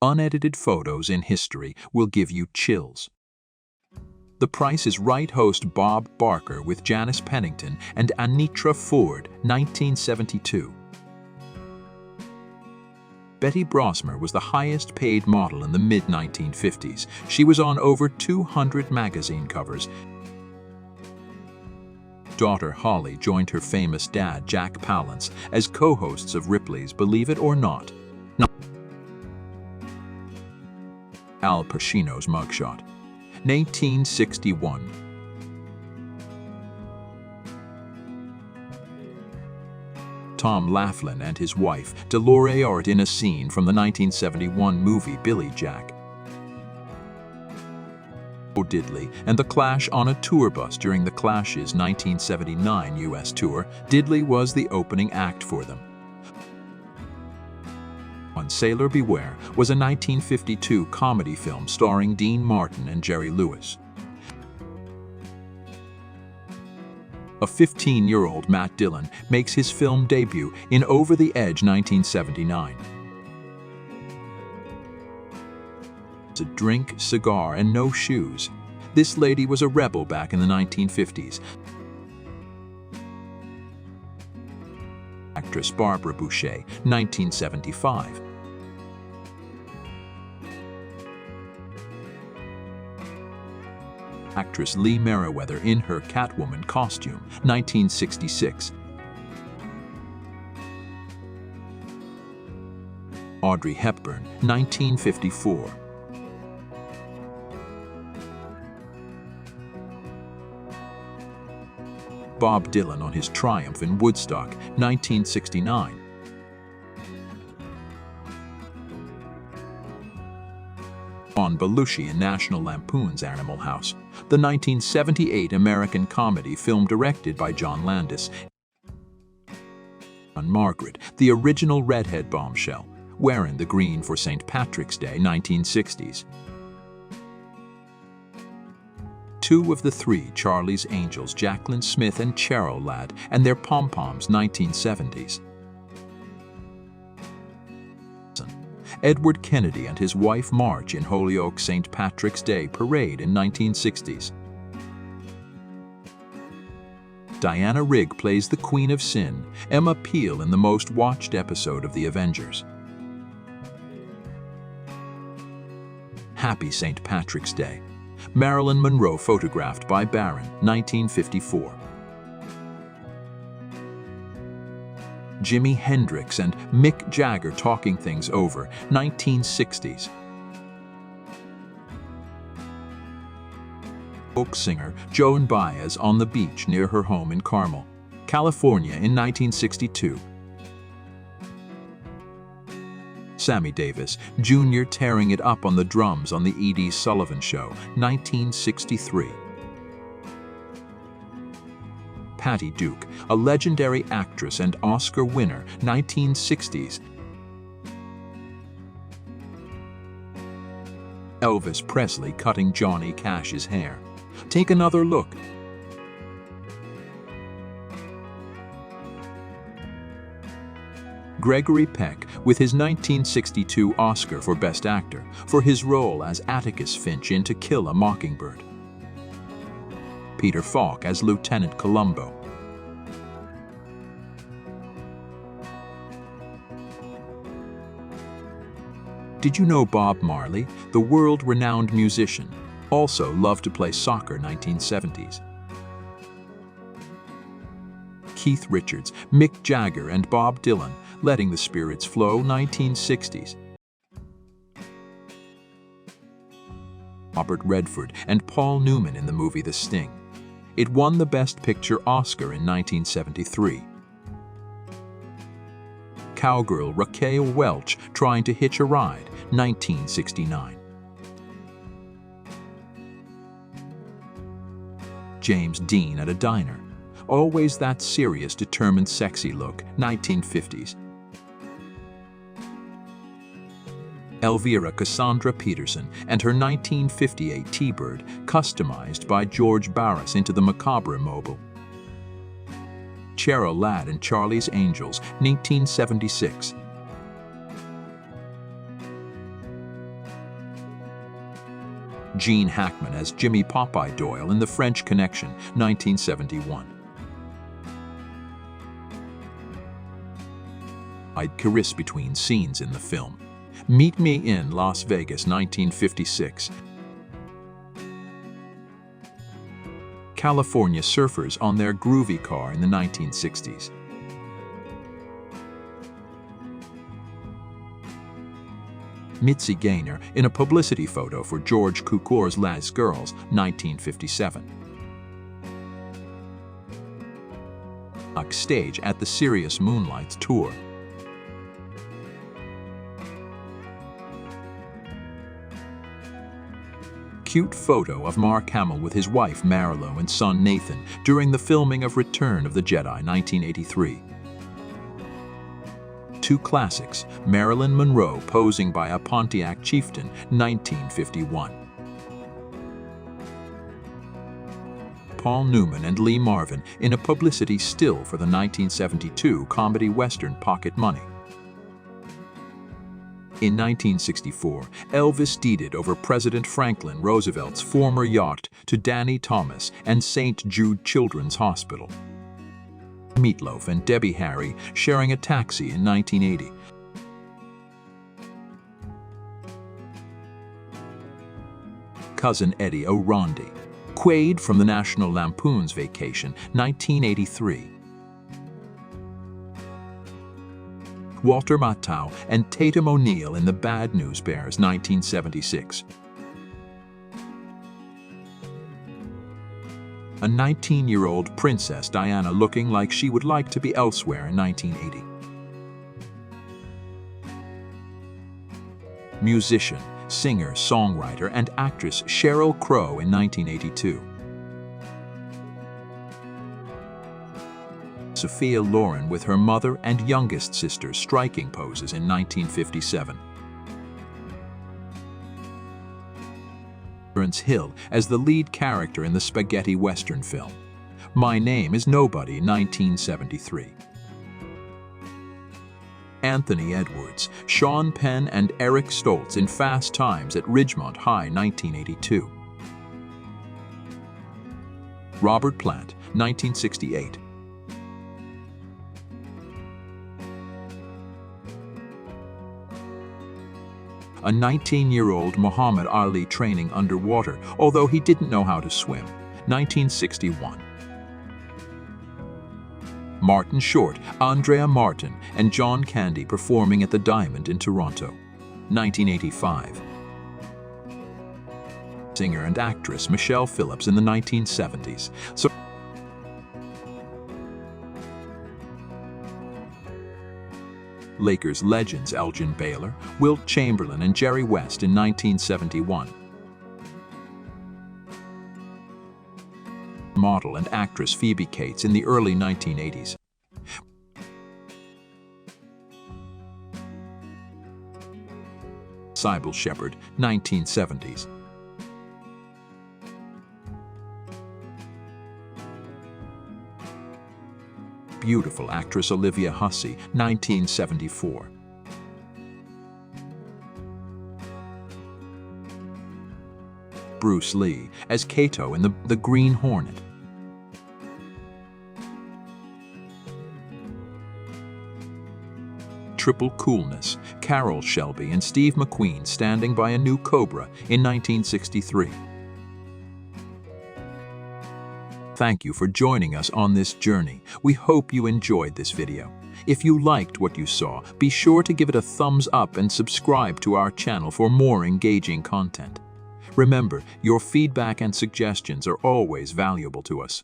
Unedited photos in history will give you chills. The Price is Right host Bob Barker with Janice Pennington and Anitra Ford, 1972. Betty Brosmer was the highest-paid model in the mid-1950s. She was on over 200 magazine covers. Daughter Holly joined her famous dad, Jack Palance, as co-hosts of Ripley's Believe It or Not. Al Pacino's mugshot. 1961. Tom Laughlin and his wife, Delore Art, in a scene from the 1971 movie Billy Jack. Diddley and The Clash on a tour bus during The Clash's 1979 U.S. tour. Diddley was the opening act for them. Sailor Beware was a 1952 comedy film starring Dean Martin and Jerry Lewis. A 15-year-old Matt Dillon makes his film debut in Over the Edge 1979. A drink, cigar, and no shoes. This lady was a rebel back in the 1950s. Actress Barbara Boucher, 1975. Actress Lee Meriwether in her Catwoman costume, 1966. Audrey Hepburn, 1954. Bob Dylan on his triumph in Woodstock, 1969. John Belushi in National Lampoon's Animal House, the 1978 American comedy film directed by John Landis. And Margaret, the original redhead bombshell, wearing the green for St. Patrick's Day, 1960s. Two of the three Charlie's Angels, Jacqueline Smith and Cheryl Ladd, and their pom-poms, 1970s. Edward Kennedy and his wife Marge in Holyoke St. Patrick's Day Parade in 1960s. Diana Rigg plays the Queen of Sin, Emma Peel in the most watched episode of The Avengers. Happy St. Patrick's Day. Marilyn Monroe photographed by Barron, 1954. Jimi Hendrix and Mick Jagger talking things over, 1960s. Folk singer Joan Baez on the beach near her home in Carmel, California in 1962. Sammy Davis Jr. tearing it up on the drums on The Edie Sullivan Show, 1963. Patty Duke, a legendary actress and Oscar winner, 1960s. Elvis Presley cutting Johnny Cash's hair. Take another look. Gregory Peck with his 1962 Oscar for Best Actor for his role as Atticus Finch in To Kill a Mockingbird. Peter Falk as Lieutenant Columbo. Did you know Bob Marley, the world-renowned musician, also loved to play soccer, 1970s? Keith Richards, Mick Jagger, and Bob Dylan, Letting the Spirits Flow, 1960s. Robert Redford and Paul Newman in the movie The Sting. It won the Best Picture Oscar in 1973. Cowgirl Raquel Welch Trying to Hitch a Ride, 1969. James Dean at a diner. Always that serious, determined, sexy look, 1950s. Elvira Cassandra Peterson and her 1958 T-Bird, customized by George Barris into the Macabre mobile. Cheryl Ladd and Charlie's Angels, 1976. Gene Hackman as Jimmy Popeye Doyle in The French Connection, 1971. I'd caress between scenes in the film. Meet Me in Las Vegas, 1956. California surfers on their groovy car in the 1960s. Mitzi Gaynor in a publicity photo for George Cukor's Les Girls, 1957. Backstage at the Serious Moonlights tour. Cute photo of Mark Hamill with his wife Marilou and son Nathan during the filming of Return of the Jedi, 1983. Two classics, Marilyn Monroe posing by a Pontiac Chieftain, 1951. Paul Newman and Lee Marvin in a publicity still for the 1972 comedy western Pocket Money. In 1964, Elvis deeded over President Franklin Roosevelt's former yacht to Danny Thomas and St. Jude Children's Hospital. Meatloaf and Debbie Harry sharing a taxi in 1980. Cousin Eddie O'Rondi. Quaid from the National Lampoon's Vacation, 1983. Walter Matthau and Tatum O'Neal in The Bad News Bears, 1976. A 19-year-old Princess Diana looking like she would like to be elsewhere in 1980. Musician, singer, songwriter, and actress Sheryl Crow in 1982. Sophia Loren with her mother and youngest sister striking poses in 1957. Terence Hill as the lead character in the spaghetti western film My Name is Nobody, 1973. Anthony Edwards, Sean Penn, and Eric Stoltz in Fast Times at Ridgemont High, 1982. Robert Plant, 1968. A 19-year-old Muhammad Ali training underwater, although he didn't know how to swim, 1961. Martin Short, Andrea Martin, and John Candy performing at the Diamond in Toronto, 1985. Singer and actress Michelle Phillips in the 1970s. Lakers legends Elgin Baylor, Wilt Chamberlain, and Jerry West in 1971. Model and actress Phoebe Cates in the early 1980s. Sybil Shepherd, 1970s. Beautiful actress Olivia Hussey, 1974. Bruce Lee as Kato in The Green Hornet. Triple Coolness, Carol Shelby and Steve McQueen standing by a new Cobra in 1963. Thank you for joining us on this journey. We hope you enjoyed this video. If you liked what you saw, be sure to give it a thumbs up and subscribe to our channel for more engaging content. Remember, your feedback and suggestions are always valuable to us.